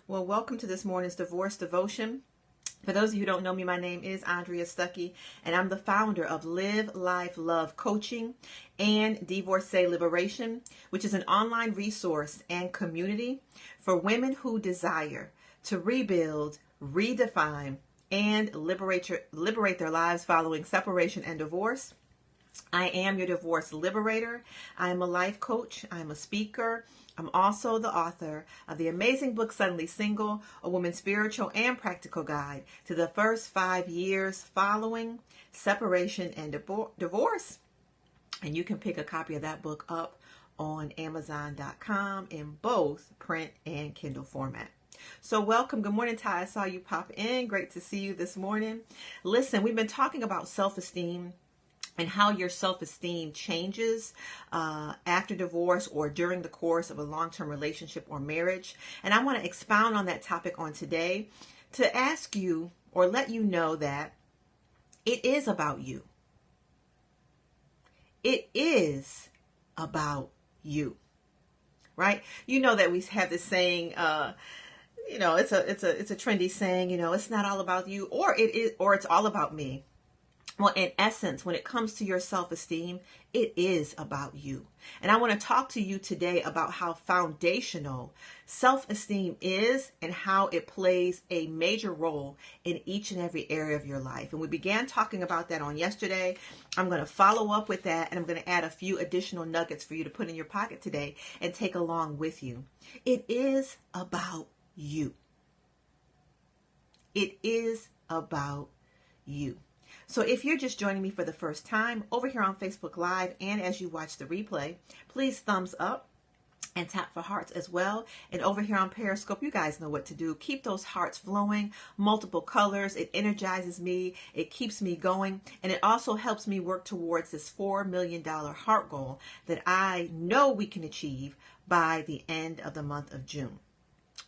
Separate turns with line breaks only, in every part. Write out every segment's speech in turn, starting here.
Well, welcome to this morning's Divorce Devotion. For those of you who don't know me, my name is Andrea Stuckey, and I'm the founder of Live, Life, Love Coaching and Divorcee Liberation, which is an online resource and community for women who desire to rebuild, redefine, and liberate their lives following separation and divorce. I am your divorce liberator. I am a life coach. I'm a speaker. I'm also the author of the amazing book, Suddenly Single, a woman's spiritual and practical guide to the first 5 years following separation and divorce. And you can pick a copy of that book up on Amazon.com in both print and Kindle format. So welcome. Good morning, Ty. I saw you pop in. Great to see you this morning. Listen, we've been talking about self-esteem and how your self-esteem changes after divorce or during the course of a long-term relationship or marriage. And I want to expound on that topic on today to ask you or let you know that it is about you. It is about you, right? You know that we have this saying, it's a trendy saying, it's not all about you, or it is, or it's all about me. Well, in essence, when it comes to your self-esteem, it is about you. And I want to talk to you today about how foundational self-esteem is and how it plays a major role in each and every area of your life. And we began talking about that on yesterday. I'm going to follow up with that, and I'm going to add a few additional nuggets for you to put in your pocket today and take along with you. It is about you. It is about you. So if you're just joining me for the first time over here on Facebook Live and as you watch the replay, please thumbs up and tap for hearts as well. And over here on Periscope, you guys know what to do. Keep those hearts flowing, multiple colors. It energizes me. It keeps me going. And it also helps me work towards this $4 million heart goal that I know we can achieve by the end of the month of June.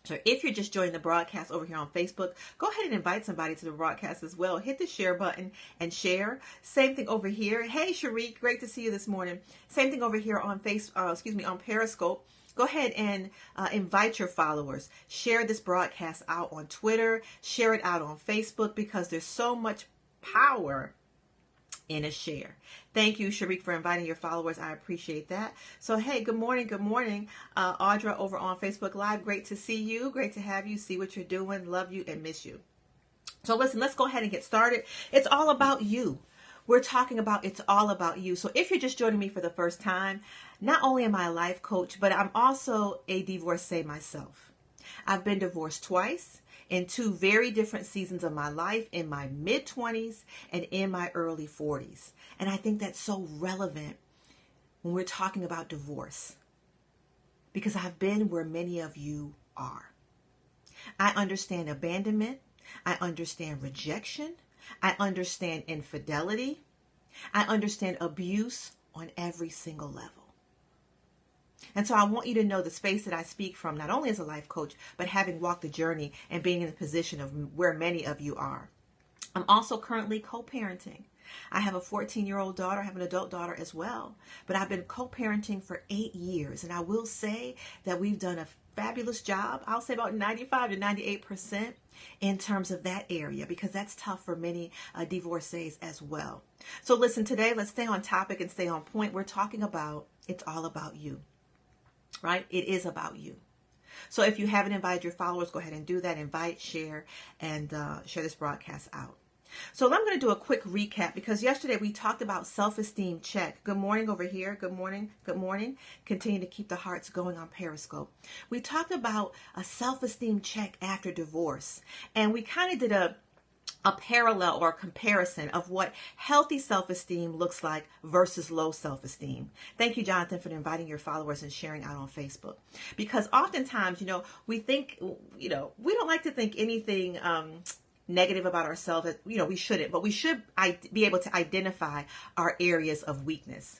So if you're just joining the broadcast over here on Facebook, go ahead and invite somebody to the broadcast as well. Hit the share button and share. Same thing over here. Hey, Shariq, great to see you this morning. Same thing over here on on Periscope. Go ahead and invite your followers. Share this broadcast out on Twitter. Share it out on Facebook because there's so much power in a share. Thank you, Shariq, for inviting your followers. I appreciate that. So, hey, good morning. Good morning. Audra over on Facebook Live. Great to see you. Great to have you. See what you're doing. Love you and miss you. So listen, let's go ahead and get started. It's all about you. We're talking about it's all about you. So if you're just joining me for the first time, not only am I a life coach, but I'm also a divorcee myself. I've been divorced twice in two very different seasons of my life, in my mid-20s and in my early 40s. And I think that's so relevant when we're talking about divorce, because I've been where many of you are. I understand abandonment. I understand rejection. I understand infidelity. I understand abuse on every single level. And so I want you to know the space that I speak from, not only as a life coach, but having walked the journey and being in the position of where many of you are. I'm also currently co-parenting. I have a 14-year-old daughter. I have an adult daughter as well. But I've been co-parenting for 8 years. And I will say that we've done a fabulous job. I'll say about 95 to 98% in terms of that area, because that's tough for many divorcees as well. So listen, today, let's stay on topic and stay on point. We're talking about it's all about you. Right? It is about you. So if you haven't invited your followers, go ahead and do that. Invite, share, and share this broadcast out. So I'm going to do a quick recap because yesterday we talked about self-esteem check. Good morning over here. Good morning. Good morning. Continue to keep the hearts going on Periscope. We talked about a self-esteem check after divorce. And we kind of did a parallel or a comparison of what healthy self-esteem looks like versus low self-esteem. Thank you, Jonathan, for inviting your followers and sharing out on Facebook. Because oftentimes, we think, we don't like to think anything negative about ourselves. We shouldn't, but we should be able to identify our areas of weakness.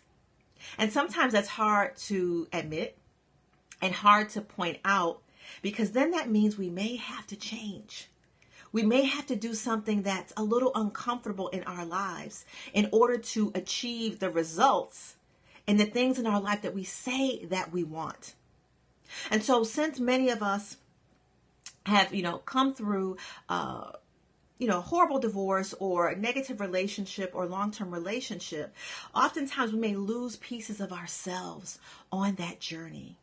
And sometimes that's hard to admit and hard to point out, because then that means we may have to change. We may have to do something that's a little uncomfortable in our lives in order to achieve the results and the things in our life that we say that we want. And so since many of us have, come through, horrible divorce or a negative relationship or long-term relationship, oftentimes we may lose pieces of ourselves on that journey.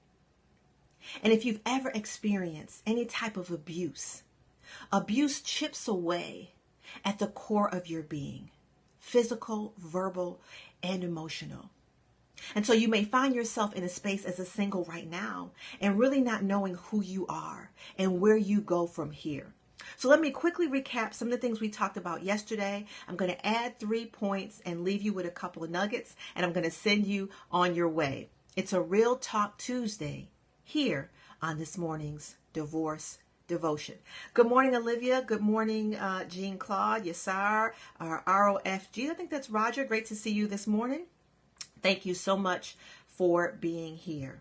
And if you've ever experienced any type of abuse chips away at the core of your being, physical, verbal, and emotional. And so you may find yourself in a space as a single right now and really not knowing who you are and where you go from here. So let me quickly recap some of the things we talked about yesterday. I'm going to add 3 points and leave you with a couple of nuggets, and I'm going to send you on your way. It's a Real Talk Tuesday here on this morning's Divorce Devotion. Good morning, Olivia. Good morning, Jean Claude, Yasar, ROFG. I think that's Roger. Great to see you this morning. Thank you so much for being here.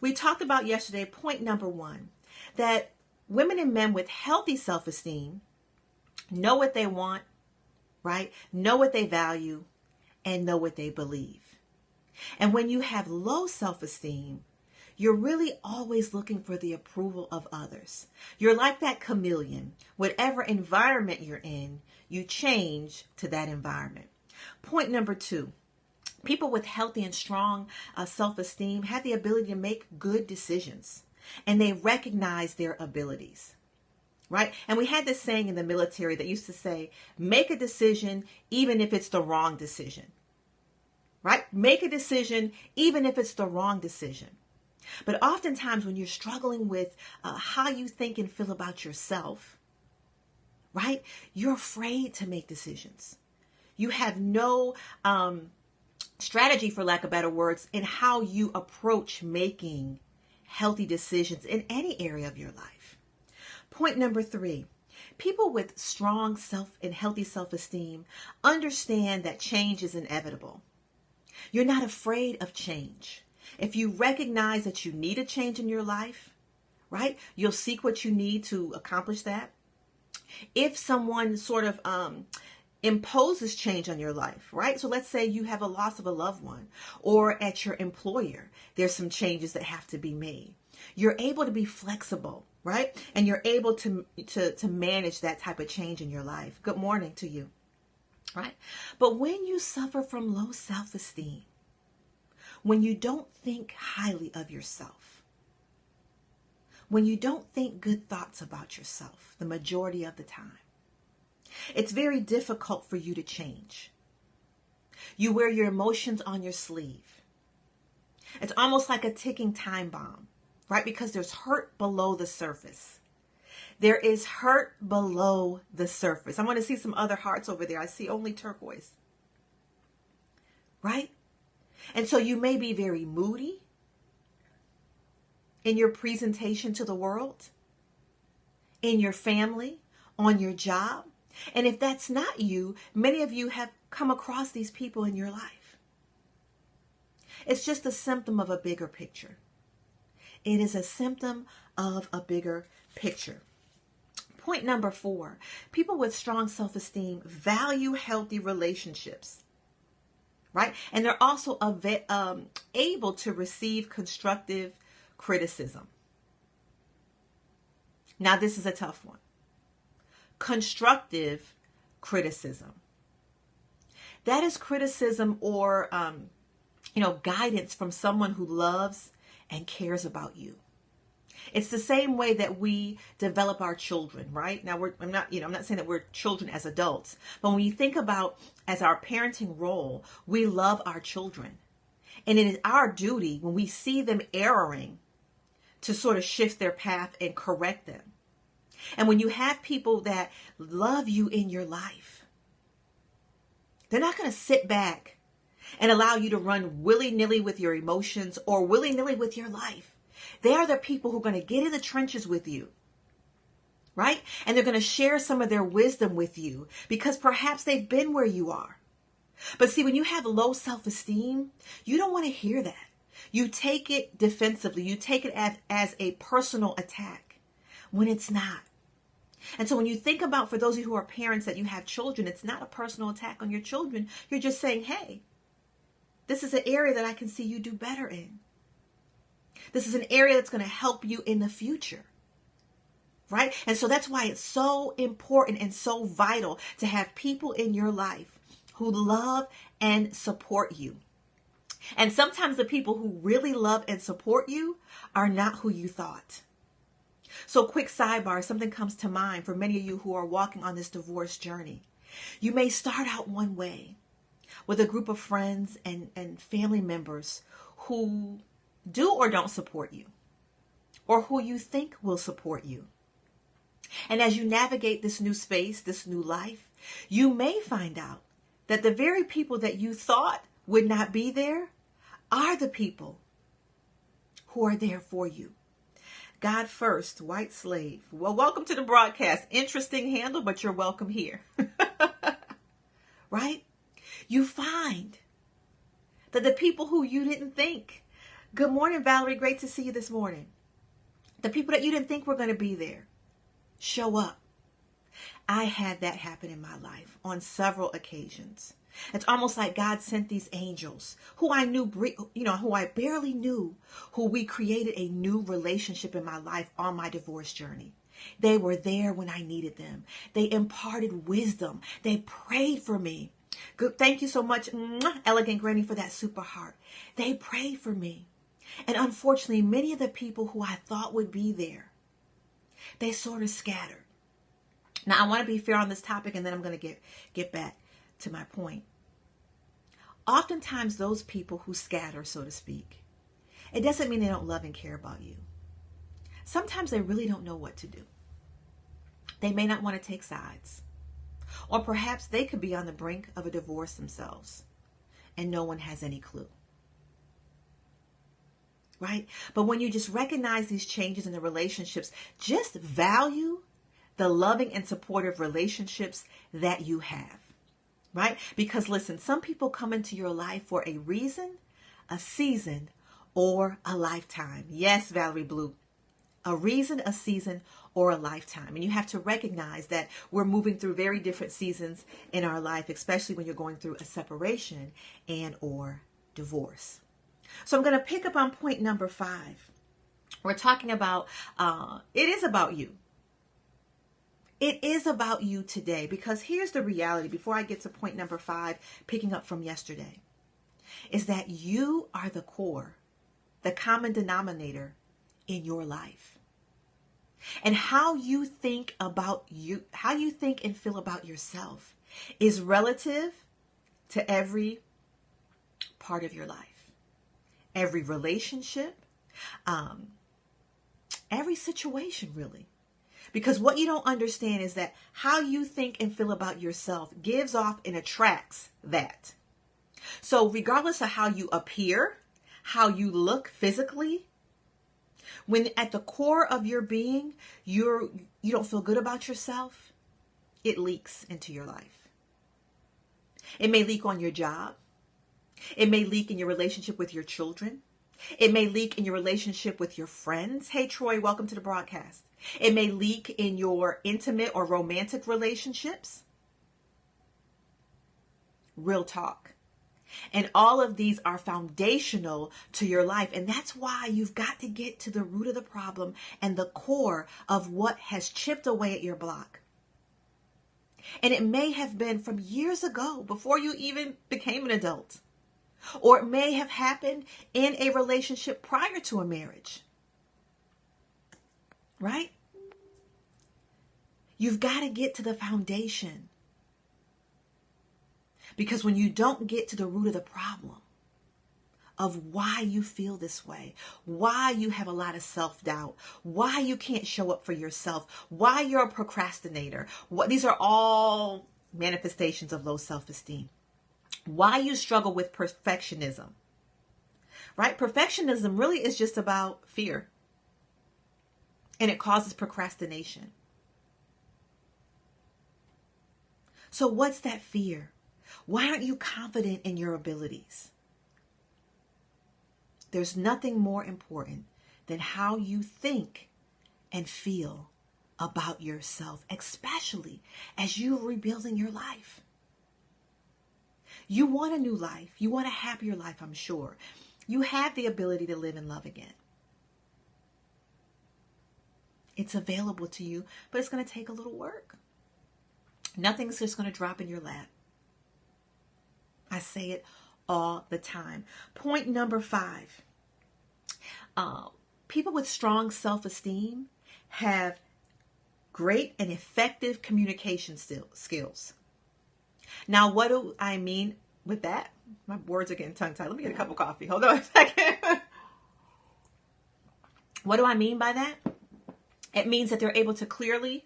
We talked about yesterday, point number 1, that women and men with healthy self-esteem know what they want, right? Know what they value, and know what they believe. And when you have low self-esteem, you're really always looking for the approval of others. You're like that chameleon. Whatever environment you're in, you change to that environment. Point number 2, people with healthy and strong self-esteem have the ability to make good decisions, and they recognize their abilities, right? And we had this saying in the military that used to say, make a decision even if it's the wrong decision, right? Make a decision even if it's the wrong decision. But oftentimes when you're struggling with how you think and feel about yourself, right, you're afraid to make decisions. You have no strategy, for lack of better words, in how you approach making healthy decisions in any area of your life. Point number 3, people with strong and healthy self-esteem understand that change is inevitable. You're not afraid of change. If you recognize that you need a change in your life, right, you'll seek what you need to accomplish that. If someone sort of imposes change on your life, right? So let's say you have a loss of a loved one, or at your employer, there's some changes that have to be made. You're able to be flexible, right? And you're able to manage that type of change in your life. Good morning to you, right? But when you suffer from low self-esteem, when you don't think highly of yourself, when you don't think good thoughts about yourself the majority of the time, it's very difficult for you to change. You wear your emotions on your sleeve. It's almost like a ticking time bomb, right? Because there's hurt below the surface. There is hurt below the surface. I want to see some other hearts over there. I see only turquoise, right? And so you may be very moody in your presentation to the world, in your family, on your job. And if that's not you, many of you have come across these people in your life. It's just a symptom of a bigger picture. It is a symptom of a bigger picture. Point number 4, people with strong self-esteem value healthy relationships, right? And they're also able to receive constructive criticism. Now, this is a tough one. Constructive criticism. That is criticism or, guidance from someone who loves and cares about you. It's the same way that we develop our children, right? Now, I'm not saying that we're children as adults, but when you think about as our parenting role, we love our children. And it is our duty when we see them erring to sort of shift their path and correct them. And when you have people that love you in your life, they're not going to sit back and allow you to run willy-nilly with your emotions or willy-nilly with your life. They are the people who are going to get in the trenches with you, right? And they're going to share some of their wisdom with you because perhaps they've been where you are. But see, when you have low self-esteem, you don't want to hear that. You take it defensively. You take it as a personal attack when it's not. And so when you think about, for those of you who are parents that you have children, it's not a personal attack on your children. You're just saying, hey, this is an area that I can see you do better in. This is an area that's going to help you in the future. right? And so that's why it's so important and so vital to have people in your life who love and support you. And sometimes the people who really love and support you are not who you thought. So quick sidebar, something comes to mind for many of you who are walking on this divorce journey. You may start out one way with a group of friends and family members who do or don't support you, or who you think will support you. And as you navigate this new space, this new life, you may find out that the very people that you thought would not be there are the people who are there for you. God first, white slave. Well, welcome to the broadcast. Interesting handle, but you're welcome here. Right? You find that the people who you didn't think. Good morning, Valerie. Great to see you this morning. The people that you didn't think were going to be there show up. I had that happen in my life on several occasions. It's almost like God sent these angels who I knew, who I barely knew, who we created a new relationship in my life on my divorce journey. They were there when I needed them. They imparted wisdom. They prayed for me. Good. Thank you so much, Elegant Granny, for that super heart. They prayed for me. And unfortunately, many of the people who I thought would be there, they sort of scattered. Now, I want to be fair on this topic, and then I'm going to get back to my point. Oftentimes, those people who scatter, so to speak, it doesn't mean they don't love and care about you. Sometimes they really don't know what to do. They may not want to take sides. Or perhaps they could be on the brink of a divorce themselves, and no one has any clue. Right? But when you just recognize these changes in the relationships, just value the loving and supportive relationships that you have. Right? Because listen, some people come into your life for a reason, a season, or a lifetime. Yes, Valerie Blue. A reason, a season, or a lifetime. And you have to recognize that we're moving through very different seasons in our life, especially when you're going through a separation and or divorce. So I'm going to pick up on point number 5. We're talking about, it is about you. It is about you today, because here's the reality before I get to point number 5, picking up from yesterday, is that you are the core, the common denominator in your life. And how you think about you, how you think and feel about yourself is relative to every part of your life, every relationship, every situation really. Because what you don't understand is that how you think and feel about yourself gives off and attracts that. So regardless of how you appear, how you look physically, when at the core of your being, you don't feel good about yourself, it leaks into your life. It may leak on your job. It may leak in your relationship with your children. It may leak in your relationship with your friends. Hey, Troy, welcome to the broadcast. It may leak in your intimate or romantic relationships. Real talk. And all of these are foundational to your life. And that's why you've got to get to the root of the problem and the core of what has chipped away at your block. And it may have been from years ago, before you even became an adult. Or it may have happened in a relationship prior to a marriage. Right? You've got to get to the foundation. Because when you don't get to the root of the problem of why you feel this way, why you have a lot of self-doubt, why you can't show up for yourself, why you're a procrastinator, these are all manifestations of low self-esteem. Why you struggle with perfectionism, right? Perfectionism really is just about fear, and it causes procrastination. So what's that fear? Why aren't you confident in your abilities? There's nothing more important than how you think and feel about yourself, especially as you're rebuilding your life. You want a new life. You want a happier life, I'm sure. You have the ability to live and love again. It's available to you, but it's going to take a little work. Nothing's just going to drop in your lap. I say it all the time. Point number 5. People with strong self-esteem have great and effective communication skills. Now, what do I mean with that? My words are getting tongue-tied. Let me get a cup of coffee. Hold on a second. What do I mean by that? It means that they're able to clearly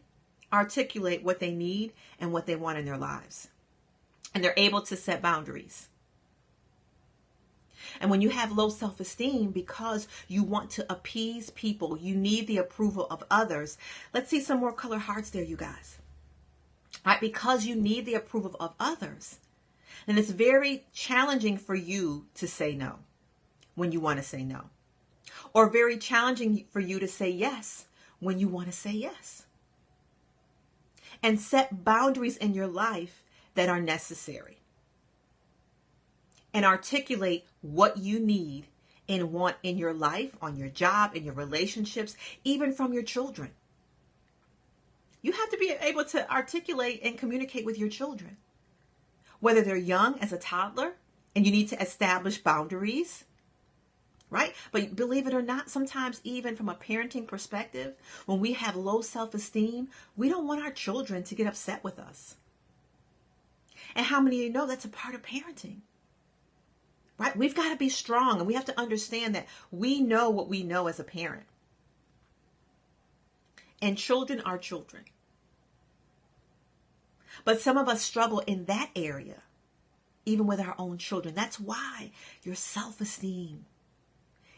articulate what they need and what they want in their lives. And they're able to set boundaries. And when you have low self-esteem because you want to appease people, you need the approval of others. Let's see some more color hearts there, you guys. Right? Because you need the approval of others, then it's very challenging for you to say no when you want to say no. Or very challenging for you to say yes when you want to say yes. And set boundaries in your life that are necessary. And articulate what you need and want in your life, on your job, in your relationships, even from your children. You have to be able to articulate and communicate with your children. Whether they're young as a toddler and you need to establish boundaries, right? But believe it or not, sometimes even from a parenting perspective, when we have low self-esteem, we don't want our children to get upset with us. And how many of you know that's a part of parenting? Right? We've got to be strong, and we have to understand that we know what we know as a parent. And children are children. But some of us struggle in that area, even with our own children. That's why your self-esteem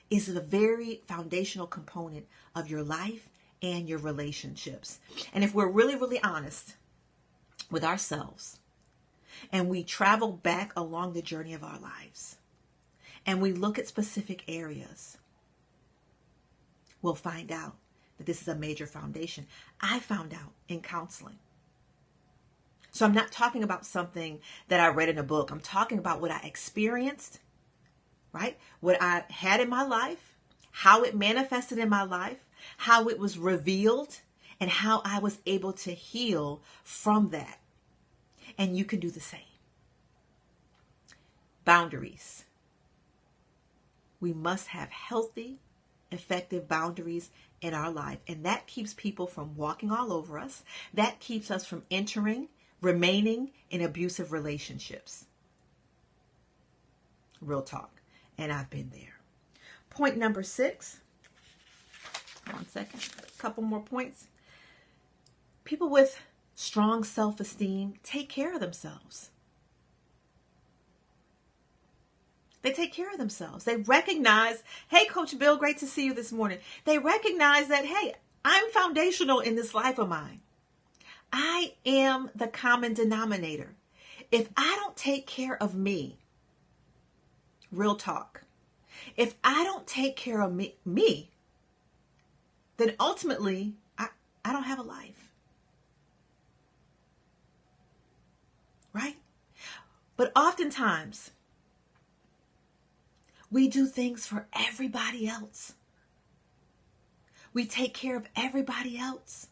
is the very foundational component of your life and your relationships. And if we're really, really honest with ourselves, and we travel back along the journey of our lives, and we look at specific areas, we'll find out that this is a major foundation. I found out in counseling. So I'm not talking about something that I read in a book. I'm talking about what I experienced, right? What I had in my life, how it manifested in my life, how it was revealed, and how I was able to heal from that. And you can do the same. Boundaries. We must have healthy, effective boundaries in our life. And that keeps people from walking all over us. That keeps us from remaining in abusive relationships. Real talk. And I've been there. Point number 6. 1 second. A couple more points. People with strong self-esteem take care of themselves. They take care of themselves. They recognize, hey, Coach Bill, great to see you this morning. They recognize that, hey, I'm foundational in this life of mine. I am the common denominator. If I don't take care of me, real talk, if I don't take care of me, then ultimately I don't have a life. Right? But oftentimes, we do things for everybody else. We take care of everybody else.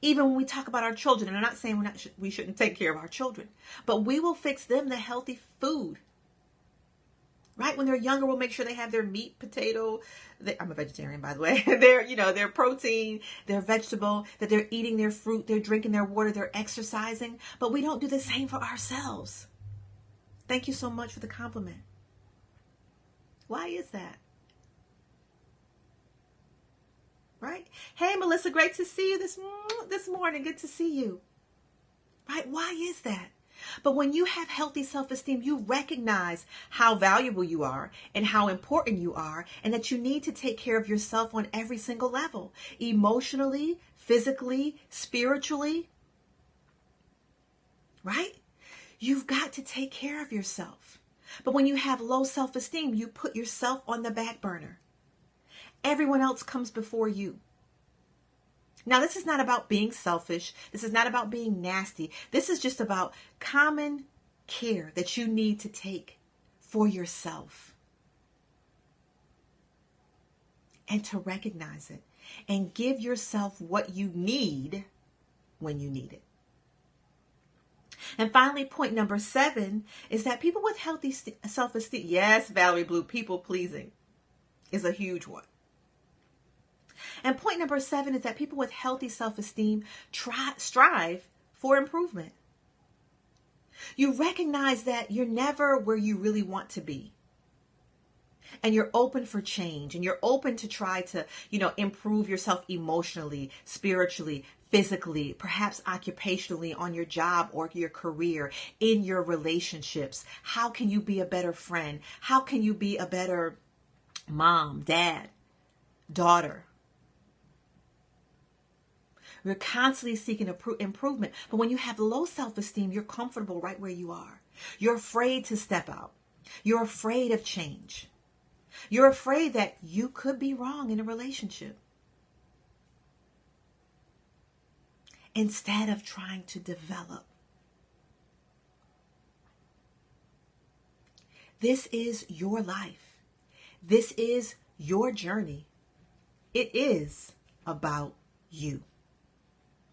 Even when we talk about our children, and I'm not saying we shouldn't take care of our children, but we will fix them the healthy food. Right? When they're younger, we'll make sure they have their meat, potato. I'm a vegetarian, by the way. Their protein, their vegetable, that they're eating their fruit, they're drinking their water, they're exercising. But we don't do the same for ourselves. Thank you so much for the compliment. Why is that? Right? Hey, Melissa, great to see you this morning. Good to see you. Right? Why is that? But when you have healthy self-esteem, you recognize how valuable you are and how important you are, and that you need to take care of yourself on every single level, emotionally, physically, spiritually. Right? You've got to take care of yourself. But when you have low self-esteem, you put yourself on the back burner. Everyone else comes before you. Now, this is not about being selfish. This is not about being nasty. This is just about common care that you need to take for yourself. And to recognize it and give yourself what you need when you need it. And finally, point number 7 is that people with healthy self-esteem, yes, Valerie Blue, people pleasing is a huge one. And point number 7 is that people with healthy self-esteem strive for improvement. You recognize that you're never where you really want to be. And you're open for change, and you're open to try to, improve yourself emotionally, spiritually, physically, perhaps occupationally, on your job or your career, in your relationships. How can you be a better friend? How can you be a better mom, dad, daughter? We're constantly seeking improvement. But when you have low self-esteem, you're comfortable right where you are. You're afraid to step out. You're afraid of change. You're afraid that you could be wrong in a relationship. Instead of trying to develop. This is your life. This is your journey. It is about you.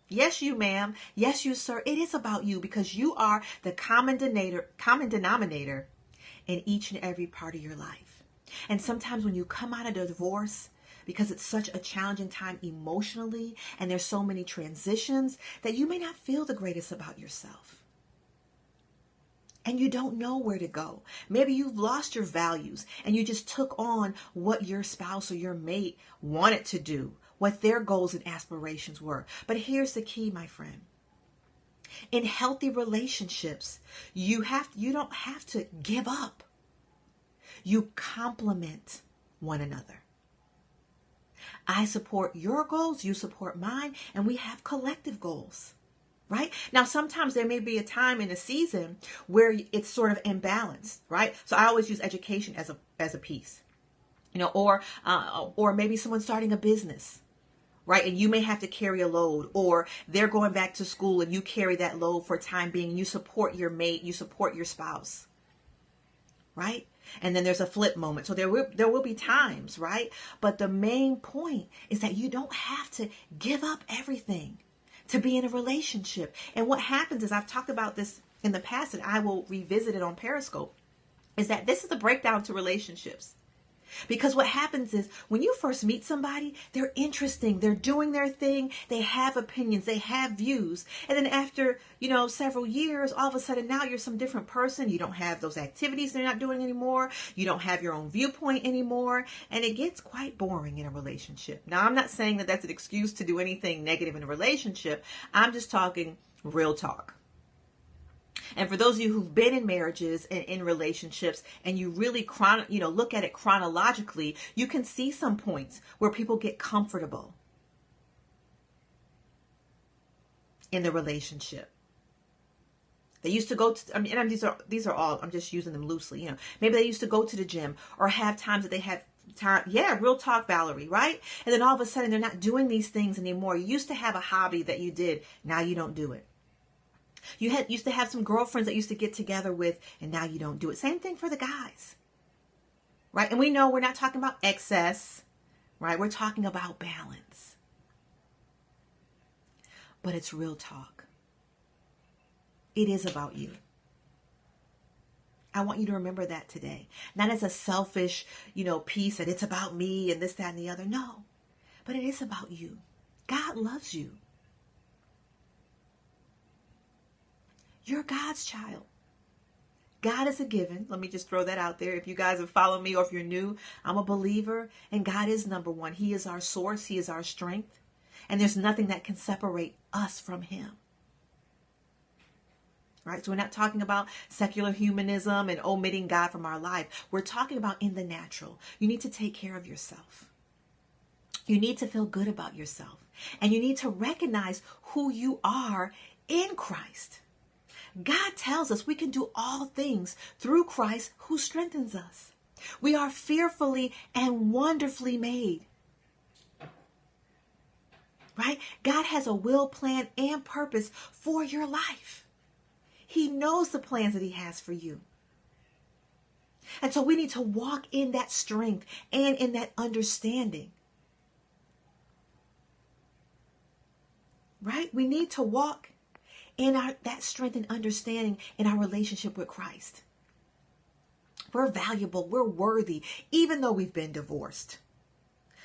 Yes, you, ma'am. Yes, you, sir. It is about you, because you are the common denominator in each and every part of your life. And sometimes when you come out of a divorce, because it's such a challenging time emotionally, and there's so many transitions, that you may not feel the greatest about yourself. And you don't know where to go. Maybe you've lost your values, and you just took on what your spouse or your mate wanted to do, what their goals and aspirations were. But here's the key, my friend. In healthy relationships, you don't have to give up. You complement one another. I support your goals, you support mine, and we have collective goals, right? Now, sometimes there may be a time in a season where it's sort of imbalanced, right? So I always use education as a piece, or maybe someone's starting a business, right? And you may have to carry a load, or they're going back to school and you carry that load for a time being, and you support your mate, you support your spouse, right? And then there's a flip moment. So there will be times, right? But the main point is that you don't have to give up everything to be in a relationship. And what happens is, I've talked about this in the past, and I will revisit it on Periscope, is that this is the breakdown to relationships. Because what happens is, when you first meet somebody, they're interesting, they're doing their thing, they have opinions, they have views. And then after, several years, all of a sudden now you're some different person. You don't have those activities they're not doing anymore. You don't have your own viewpoint anymore. And it gets quite boring in a relationship. Now, I'm not saying that that's an excuse to do anything negative in a relationship. I'm just talking real talk. And for those of you who've been in marriages and in relationships, and you really look at it chronologically, you can see some points where people get comfortable in the relationship. They used to go to, these are all, I'm just using them loosely, maybe they used to go to the gym, or have times that they have time. Yeah, real talk, Valerie, right? And then all of a sudden they're not doing these things anymore. You used to have a hobby that you did. Now you don't do it. You used to have some girlfriends that used to get together with, and now you don't do it. Same thing for the guys, right? And we know we're not talking about excess, right? We're talking about balance. But it's real talk. It is about you. I want you to remember that today. Not as a selfish, piece that it's about me and this, that, and the other. No, but it is about you. God loves you. You're God's child. God is a given. Let me just throw that out there. If you guys have followed me, or if you're new, I'm a believer, and God is number one. He is our source. He is our strength. And there's nothing that can separate us from him. Right? So we're not talking about secular humanism and omitting God from our life. We're talking about in the natural. You need to take care of yourself. You need to feel good about yourself. And you need to recognize who you are in Christ. God tells us we can do all things through Christ who strengthens us. We are fearfully and wonderfully made. Right? God has a will, plan, and purpose for your life. He knows the plans that he has for you. And so we need to walk in that strength and in that understanding. right? We need to walk in that strength and understanding in our relationship with Christ. We're valuable. We're worthy, even though we've been divorced.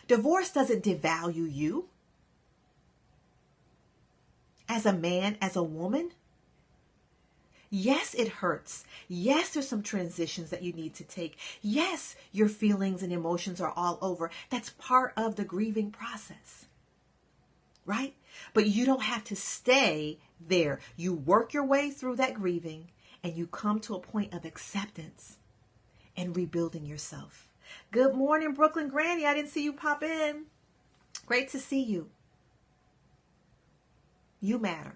Divorce doesn't devalue you as a man, as a woman. Yes, it hurts. Yes, there's some transitions that you need to take. Yes, your feelings and emotions are all over. That's part of the grieving process, right? But you don't have to stay there. You work your way through that grieving and you come to a point of acceptance and rebuilding yourself. Good morning, Brooklyn Granny. I didn't see you pop in. Great to see you. You matter.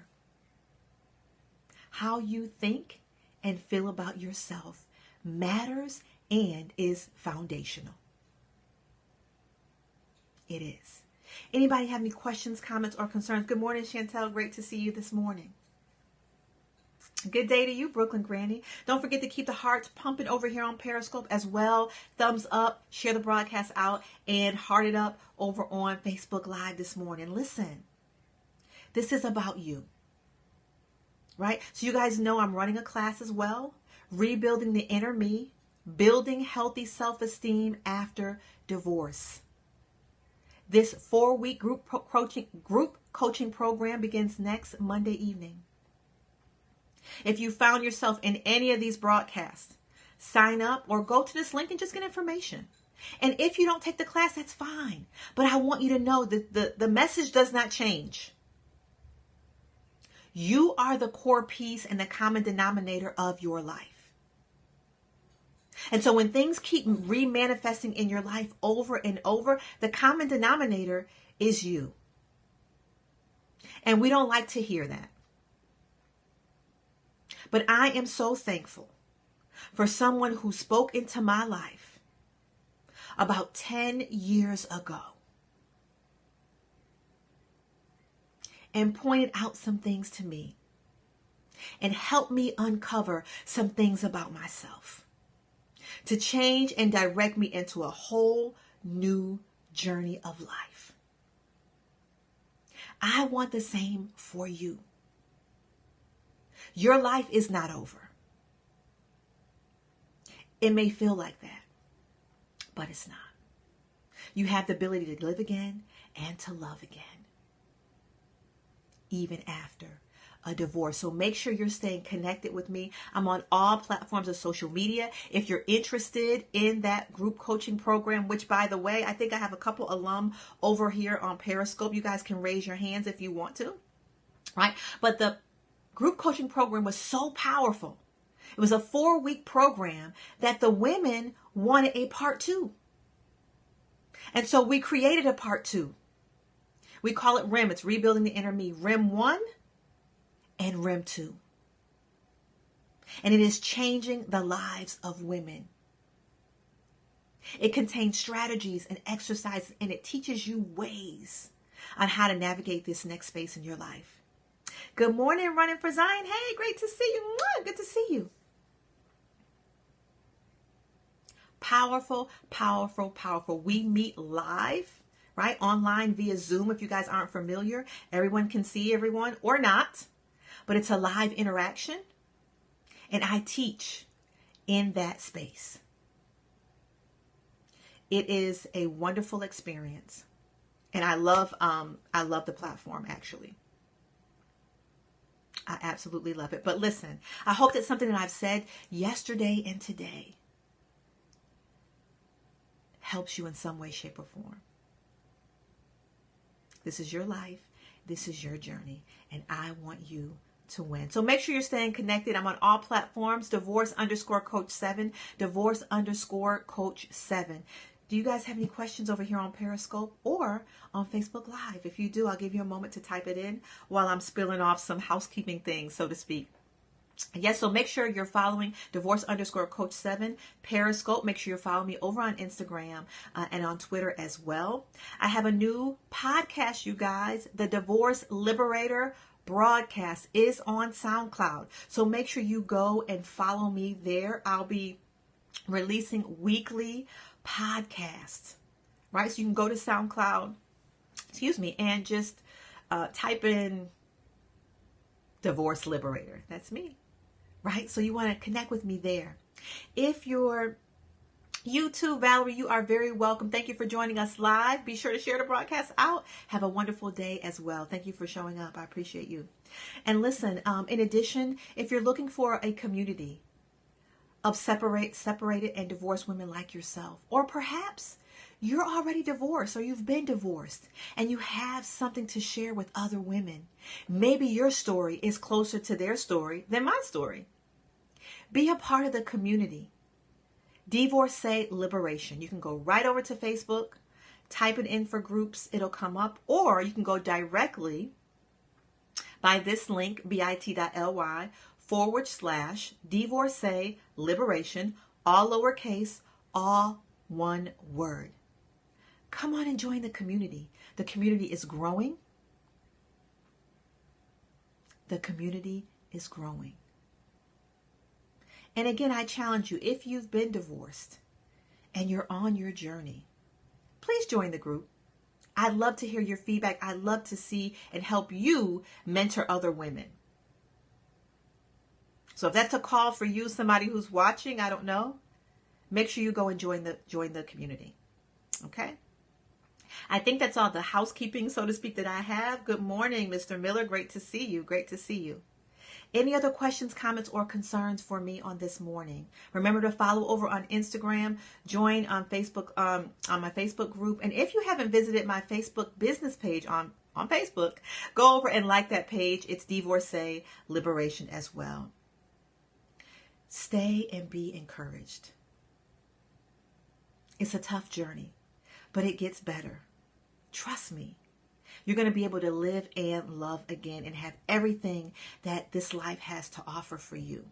How you think and feel about yourself matters and is foundational. It is. Anybody have any questions, comments, or concerns? Good morning, Chantel. Great to see you this morning. Good day to you, Brooklyn Granny. Don't forget to keep the hearts pumping over here on Periscope as well. Thumbs up, share the broadcast out, and heart it up over on Facebook Live this morning. Listen, this is about you. Right? So you guys know I'm running a class as well. Rebuilding the inner me. Building healthy self-esteem after divorce. This 4-week group coaching program begins next Monday evening. If you found yourself in any of these broadcasts, sign up or go to this link and just get information. And if you don't take the class, that's fine. But I want you to know that the message does not change. You are the core piece and the common denominator of your life. And so when things keep remanifesting in your life over and over, the common denominator is you. And we don't like to hear that. But I am so thankful for someone who spoke into my life about 10 years ago and pointed out some things to me and helped me uncover some things about myself to change and direct me into a whole new journey of life. I want the same for you. Your life is not over. It may feel like that, but it's not. You have the ability to live again and to love again, even after a divorce. So make sure you're staying connected with me. I'm on all platforms of social media. If you're interested in that group coaching program, which by the way, I think I have a couple alum over here on Periscope. You guys can raise your hands if you want to, right? But the group coaching program was so powerful. It was a 4-week program that the women wanted a part 2. And so we created a part 2. We call it RIM. It's Rebuilding the Inner Me. RIM 1 and RIM 2. And it is changing the lives of women. It contains strategies and exercises, and it teaches you ways on how to navigate this next phase in your life. Good morning, Running for Zion. Hey, great to see you. Good to see you. Powerful, powerful, powerful. We meet live, right? Online via Zoom. If you guys aren't familiar, everyone can see everyone or not, but it's a live interaction. And I teach in that space. It is a wonderful experience. And I love the platform actually. I absolutely love it. But listen, I hope that something that I've said yesterday and today helps you in some way, shape, or form. This is your life. This is your journey. And I want you to win. So make sure you're staying connected. I'm on all platforms. Divorce_Coach7. Divorce_Coach7. Do you guys have any questions over here on Periscope or on Facebook Live? If you do, I'll give you a moment to type it in while I'm spilling off some housekeeping things, so to speak. Yes, so make sure you're following Divorce_Coach7 Periscope. Make sure you're following me over on Instagram and on Twitter as well. I have a new podcast, you guys. The Divorce Liberator broadcast is on SoundCloud. So make sure you go and follow me there. I'll be releasing weekly podcasts, right? So you can go to SoundCloud, and just type in Divorce Liberator. That's me, right? So you want to connect with me there. If you're YouTube, Valerie, you are very welcome. Thank you for joining us live. Be sure to share the broadcast out. Have a wonderful day as well. Thank you for showing up. I appreciate you. And listen, in addition, if you're looking for a community of separated and divorced women like yourself, or perhaps you're already divorced or you've been divorced and you have something to share with other women, maybe your story is closer to their story than my story. Be a part of the community. Divorcee Liberation. You can go right over to Facebook, type it in for groups, it'll come up, or you can go directly by this link, bit.ly/divorcee liberation, all lowercase, all one word. Come on and join the community. The community is growing. The community is growing. And again, I challenge you, if you've been divorced and you're on your journey, please join the group. I'd love to hear your feedback. I'd love to see and help you mentor other women. So if that's a call for you, somebody who's watching, I don't know, make sure you go and join the community. Okay? I think that's all the housekeeping, so to speak, that I have. Good morning, Mr. Miller. Great to see you. Great to see you. Any other questions, comments, or concerns for me on this morning? Remember to follow over on Instagram, join on Facebook, on my Facebook group. And if you haven't visited my Facebook business page on Facebook, go over and like that page. It's Divorcee Liberation as well. Stay and be encouraged. It's a tough journey, but it gets better. Trust me. You're going to be able to live and love again and have everything that this life has to offer for you.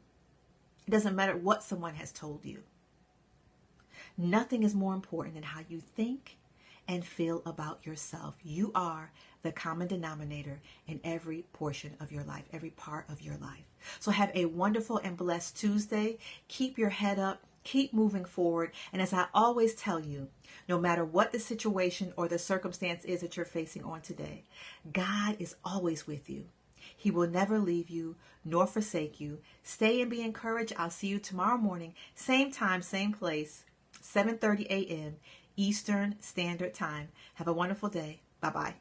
It doesn't matter what someone has told you. Nothing is more important than how you think and feel about yourself. You are the common denominator in every portion of your life, every part of your life. So have a wonderful and blessed Tuesday. Keep your head up. Keep moving forward. And as I always tell you, no matter what the situation or the circumstance is that you're facing on today, God is always with you. He will never leave you nor forsake you. Stay and be encouraged. I'll see you tomorrow morning, same time, same place, 7:30 a.m. Eastern Standard Time. Have a wonderful day. Bye-bye.